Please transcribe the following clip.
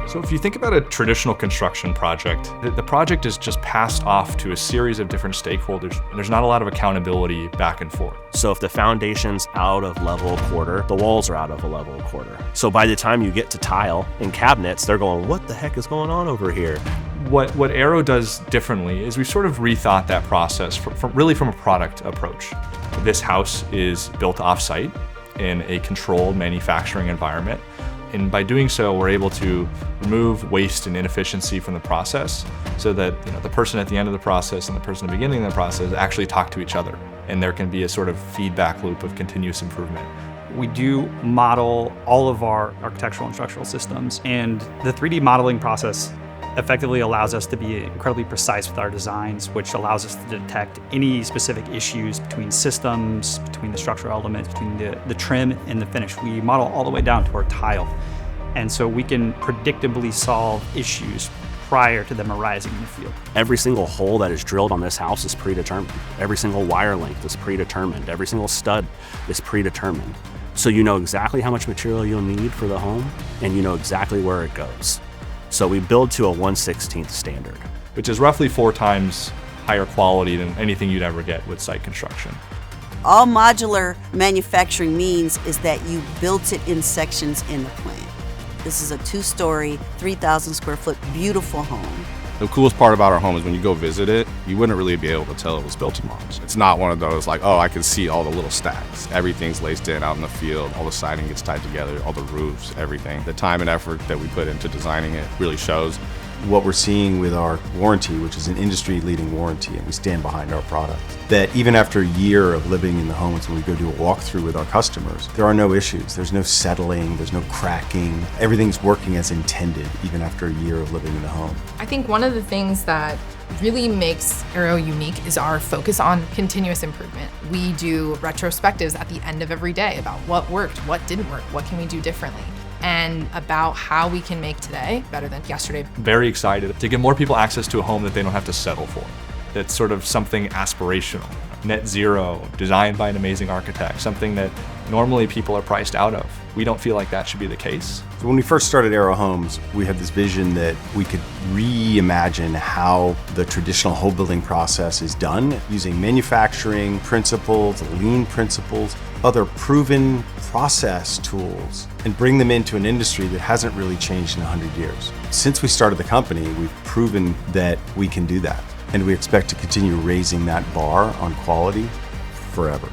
So if you think about a traditional construction project, the project is just passed off to a series of different stakeholders, and there's not a lot of accountability back and forth. So if the foundation's out of level a quarter, the walls are out of a level a quarter. So by the time you get to tile and cabinets, they're going, what the heck is going on over here? What Aero does differently is we sort of rethought that process from a product approach. This house is built offsite in a controlled manufacturing environment. And by doing so, we're able to remove waste and inefficiency from the process so that the person at the end of the process and the person at the beginning of the process actually talk to each other. And there can be a sort of feedback loop of continuous improvement. We do model all of our architectural and structural systems, and the 3D modeling process effectively allows us to be incredibly precise with our designs, which allows us to detect any specific issues between systems, between the structural elements, between the trim and the finish. We model all the way down to our tile. And so we can predictably solve issues prior to them arising in the field. Every single hole that is drilled on this house is predetermined. Every single wire length is predetermined. Every single stud is predetermined. So you know exactly how much material you'll need for the home, and you know exactly where it goes. So we build to a 1/16 standard, which is roughly 4 times higher quality than anything you'd ever get with site construction. All modular manufacturing means is that you built it in sections in the plan. This is a 2-story, 3,000 square foot, beautiful home. The coolest part about our home is when you go visit it, you wouldn't really be able to tell it was built in March. It's not one of those like, oh, I can see all the little stacks. Everything's laced in out in the field. All the siding gets tied together, all the roofs, everything. The time and effort that we put into designing it really shows. What we're seeing with our warranty, which is an industry-leading warranty, and we stand behind our product, that even after a year of living in the homes, when we go do a walkthrough with our customers, there are no issues. There's no settling, there's no cracking. Everything's working as intended, even after a year of living in the home. I think one of the things that really makes Aero unique is our focus on continuous improvement. We do retrospectives at the end of every day about what worked, what didn't work, what can we do differently, and about how we can make today better than yesterday. Very excited to give more people access to a home that they don't have to settle for. That's sort of something aspirational, net zero, designed by an amazing architect, something that normally people are priced out of. We don't feel like that should be the case. So when we first started Aero Homes, we had this vision that we could reimagine how the traditional home building process is done using manufacturing principles, lean principles, other proven process tools, and bring them into an industry that hasn't really changed in 100 years. Since we started the company, we've proven that we can do that, and we expect to continue raising that bar on quality forever.